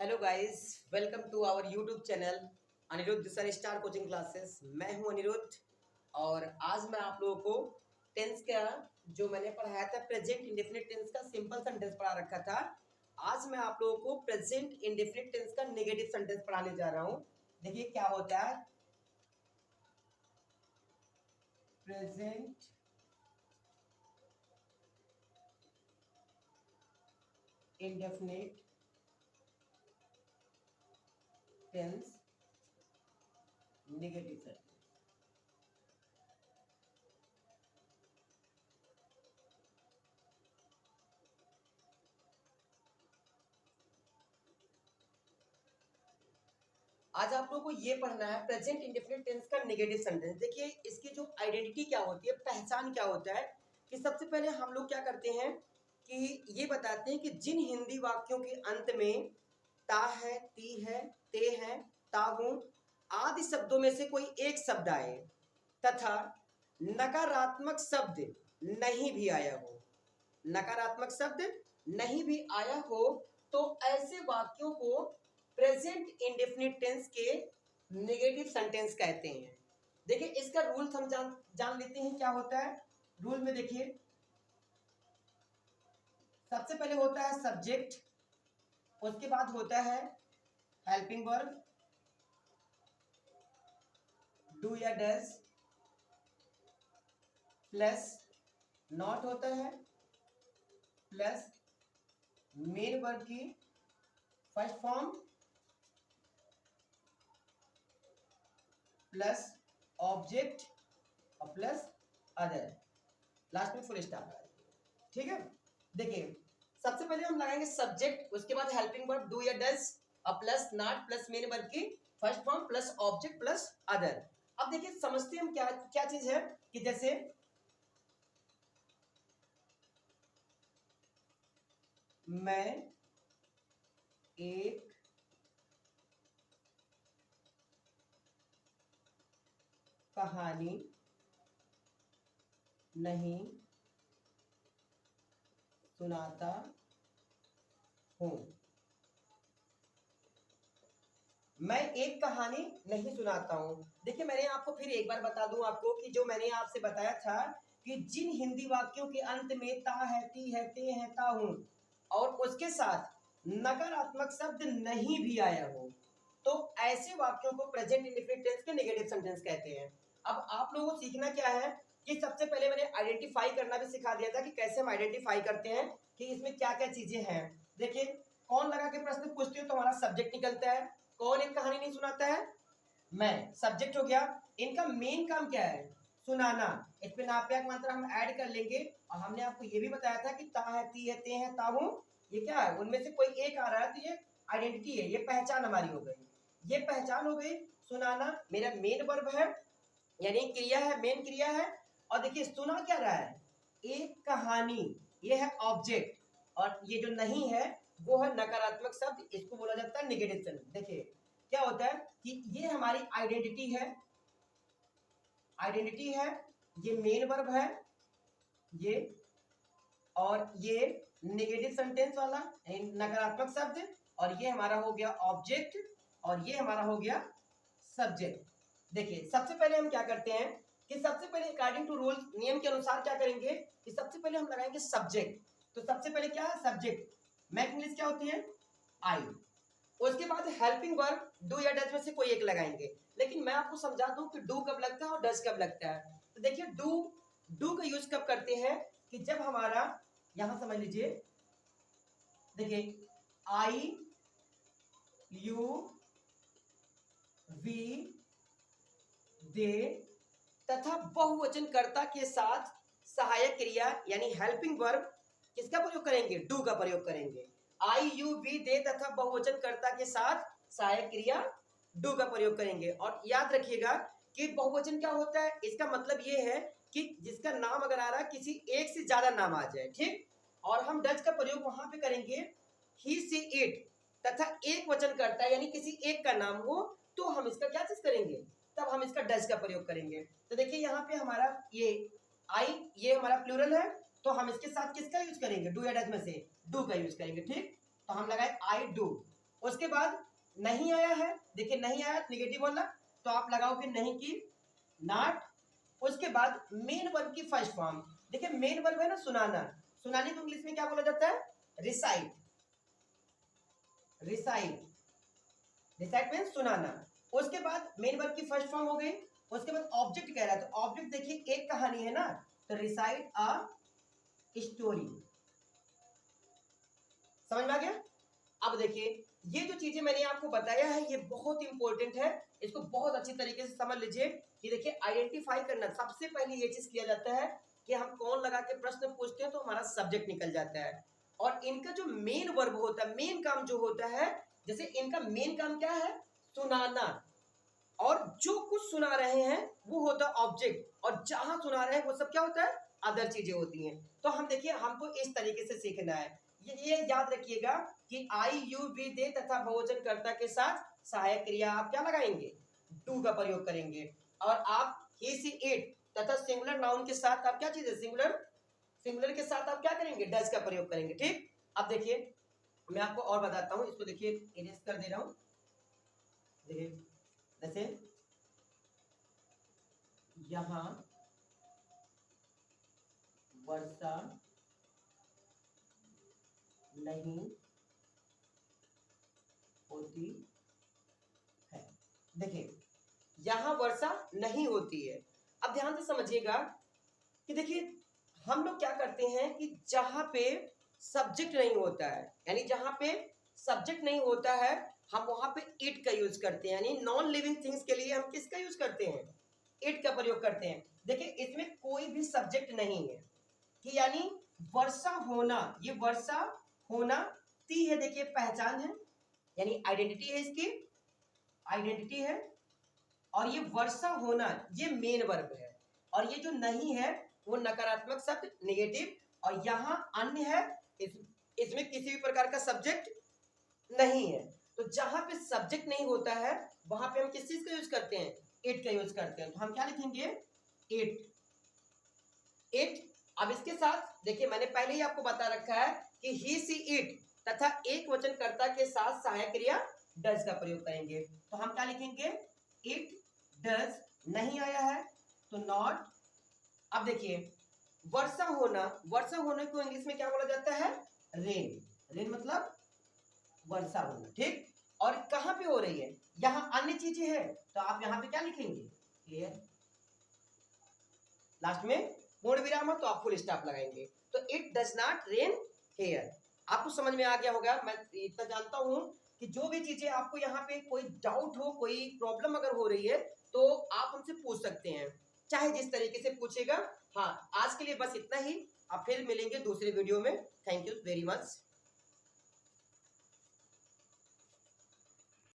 Hello guys, welcome to our YouTube channel Anirudh sir star coaching classes. मैं हूं अनिरुद्ध और आज मैं आप लोगों को टेंस का जो मैंने पढ़ाया था प्रेजेंट इंडेफिनिट टेंस का सिंपल सेंटेंस पढ़ा रखा था। आज मैं आप लोगों को प्रेजेंट इंडेफिनिट टेंस का नेगेटिव सेंटेंस पढ़ाने जा रहा हूं। देखिए क्या होता है present indefinite tense negative sentence. आज आप लोगों को ये पढ़ना है प्रेजेंट इंडेफिनिट टेंस का नेगेटिव सेंटेंस। देखिए इसकी जो आइडेंटिटी क्या होती है, पहचान क्या होता है कि सबसे पहले हम लोग क्या करते हैं कि ये बताते हैं कि जिन हिंदी वाक्यों के अंत में ता है, ती है, ते है, ता हूं आदि शब्दों में से कोई एक शब्द आए तथा नकारात्मक शब्द नहीं भी आया हो, नकारात्मक शब्द नहीं भी आया हो तो ऐसे वाक्यों को प्रेजेंट इंडेफिनिट टेंस के नेगेटिव सेंटेंस कहते हैं। देखिए इसका रूल हम जान लेते हैं क्या होता है। रूल में देखिए सबसे पहले होता है सब्जेक्ट, उसके बाद होता है हेल्पिंग वर्ब डू या डज प्लस नॉट होता है प्लस मेन वर्ब की फर्स्ट फॉर्म प्लस ऑब्जेक्ट और प्लस अदर, लास्ट में फुल स्टॉप। ठीक है, देखिए सबसे पहले हम लगाएंगे सब्जेक्ट, उसके बाद हेल्पिंग वर्ब डू या डज और plus not plus main verb की first form plus object plus other. अब देखिए समझते हैं हम क्या क्या चीज है कि जैसे मैं एक कहानी नहीं सुनाता हूं। मैं एक कहानी नहीं सुनाता हूं। देखिए मैंने आपको फिर एक बार बता दूं आपको कि जो मैंने आपसे बताया था कि जिन हिंदी वाक्यों के अंत में ता है, ती है, ते है, ता हूं और उसके साथ नकारात्मक शब्द नहीं भी आया हो तो ऐसे वाक्यों को प्रेजेंट इंडेफिनिट टेंस के नेगेटिव सेंटेंस कहते हैं। अब आप लोगों को सीखना क्या है कि सबसे पहले मैंने आइडेंटिफाई करना भी सिखा दिया था कि कैसे हम आइडेंटिफाई करते हैं कि इसमें क्या क्या चीजें हैं। देखिए कौन लगा के प्रश्न पूछते हो तो हमारा सब्जेक्ट निकलता है। कौन एक कहानी नहीं सुनाता है? मैं, सब्जेक्ट हो गया। इनका मेन काम क्या है? सुनाना। इस पे नाप्याक मात्रा हम ऐड कर लेंगे और हमने आपको ये भी बताया था कि ता है, ती है, ते है, ता हूं ये क्या है, उनमें से कोई एक आ रहा है तो ये आइडेंटिटी है, ये पहचान हमारी हो गई। ये पहचान हो गई। सुनाना मेरा मेन वर्ब है यानी क्रिया है, मेन क्रिया है। और देखिए सुना क्या रहा है, एक कहानी, ये है ऑब्जेक्ट और ये जो नहीं है वो है नकारात्मक शब्द, इसको बोला जाता है नेगेटिव सेंटेंस। देखिए क्या होता है कि ये हमारी आइडेंटिटी है, आइडेंटिटी है, ये मेन वर्ब है ये, और ये नेगेटिव सेंटेंस वाला नकारात्मक शब्द, और ये हमारा हो गया ऑब्जेक्ट और ये हमारा हो गया सब्जेक्ट। देखिए सबसे पहले हम क्या करते हैं कि सबसे पहले अकॉर्डिंग टू रूल, नियम के अनुसार क्या करेंगे कि सबसे पहले हम लगाएंगे सब्जेक्ट। तो सबसे पहले क्या है सब्जेक्ट, मैक इंग्लिश क्या होती है आई। उसके बाद हेल्पिंग वर्ब डू या डज में से कोई एक लगाएंगे। लेकिन मैं आपको समझा दूं कि डू कब लगता है और डज कब लगता है। तो देखिए डू, डू का यूज कब करते हैं कि जब हमारा, यहां समझ लीजिए, देखिए आई, यू, वी, दे तथा बहुवचन कर्ता के साथ सहायक क्रिया यानी हेल्पिंग वर्ब किसका प्रयोग करेंगे, डू का प्रयोग करेंगे। आई, यू, वी, दे तथा बहुवचन कर्ता के साथ सहायक क्रिया डू का प्रयोग करेंगे। और याद रखिएगा कि बहुवचन क्या होता है, इसका मतलब ये है कि जिसका नाम अगर आ रहा है किसी एक से ज्यादा नाम आ जाए, ठीक। और हम डज का प्रयोग वहां पे करेंगे ही, सी, इट तथा एक वचन करता है यानी किसी एक का नाम हो तो हम इसका क्या चीज करेंगे, तब हम इसका डज का प्रयोग करेंगे। तो देखिए यहाँ पे हमारा ये आई, ये हमारा प्लूरल है तो हम इसके साथ किसका यूज करेंगे, डू या डज में से डू का यूज करेंगे, ठीक। तो हम लगाए आई डू। उसके बाद नहीं आया है, देखिए नहीं आया निगेटिव वाला, तो आप लगाओगे नहीं की नॉट। उसके बाद मेन वर्ब की फर्स्ट फॉर्म, देखिए मेन वर्ब है ना सुनाना, सुनाने को इंग्लिश में क्या बोला जाता है? रिसाइट। रिसाइट, रिसाइट मीन सुनाना। उसके बाद मेन वर्ब की फर्स्ट फॉर्म हो गई। उसके बाद ऑब्जेक्ट कह रहा है, तो ऑब्जेक्ट देखिए एक कहानी है ना, तो रिसाइट अ स्टोरी। समझ में आ गया? अब देखिए ये जो चीजें मैंने आपको बताया है ये बहुत इंपॉर्टेंट है, इसको बहुत अच्छी तरीके से समझ लीजिए। कि देखिए आइडेंटिफाई करना, सबसे पहले ये चीज किया जाता है कि हम कौन लगा के प्रश्न पूछते हैं तो हमारा सब्जेक्ट निकल जाता है। और इनका जो मेन वर्ब होता है, मेन काम जो होता है, जैसे इनका मेन काम क्या है? सुनाना। और जो कुछ सुना रहे हैं वो होता है ऑब्जेक्ट, और जहां सुना रहे हैं वो सब क्या होता है? अदर चीजें होती हैं। तो हम देखिए हमको इस तरीके से सीखना है। ये याद रखिएगा कि आई यू वी दे तथा बहुवचन कर्ता के साथ सहायक क्रिया आप क्या लगाएंगे? डू का प्रयोग करेंगे। और आप ही सी इट तथा सिंगुलर नाउन के साथ आप क्या चीज है? सिंगुलर, सिंगुलर के साथ आप क्या करेंगे? डज का प्रयोग करेंगे। ठीक, अब देखिए मैं आपको और बताता हूं, इसको देखिए इरेज कर दे रहा हूं। देखिए जैसे यहां वर्षा नहीं होती है। देखिए यहां वर्षा नहीं होती है। अब ध्यान से समझिएगा कि देखिए हम लोग क्या करते हैं कि जहां पे सब्जेक्ट नहीं होता है, यानी जहां पे सब्जेक्ट नहीं होता है, हम वहां पे इट का यूज करते हैं। यानी नॉन लिविंग थिंग्स के लिए हम किसका यूज करते हैं? इट का प्रयोग करते हैं। देखिए इसमें कोई भी सब्जेक्ट नहीं है, कि यानी वर्षा होना, ये वर्षा होना ती है, देखिए पहचान है, यानी आइडेंटिटी है इसकी, आइडेंटिटी है। और ये वर्षा होना ये मेन वर्ब है। और ये जो नहीं है वो नकारात्मक शब्द नेगेटिव, और यहां अन्य है, इसमें किसी भी प्रकार का सब्जेक्ट नहीं है। तो जहां पे सब्जेक्ट नहीं होता है वहां पे हम किस चीज का यूज करते हैं? इट का यूज करते हैं। तो हम क्या लिखेंगे? It, it. अब इसके साथ देखिए मैंने पहले ही आपको बता रखा है कि ही सी इट तथा एक वचन कर्ता के साथ सहायक क्रिया डज का प्रयोग करेंगे। तो हम क्या लिखेंगे? इट डज, नहीं आया है तो नॉट। अब देखिए वर्षा होना, वर्षा होने को इंग्लिश में क्या बोला जाता है? रेन। रेन मतलब वर्षा होना। ठीक, और कहां पे हो रही है? यहां अन्य चीजें हैं, तो आप यहां पे क्या लिखेंगे? एयर। लास्ट में पूर्ण विराम हो तो आप फुल स्टॉप लगाएंगे। तो it does not rain here. आपको समझ में आ गया होगा। मैं इतना जानता हूं कि जो भी चीजें आपको यहाँ पे कोई डाउट हो, कोई प्रॉब्लम अगर हो रही है तो आप हमसे पूछ सकते हैं, चाहे जिस तरीके से पूछेगा। हाँ, आज के लिए बस इतना ही। अब फिर मिलेंगे दूसरे वीडियो में। Thank you very much.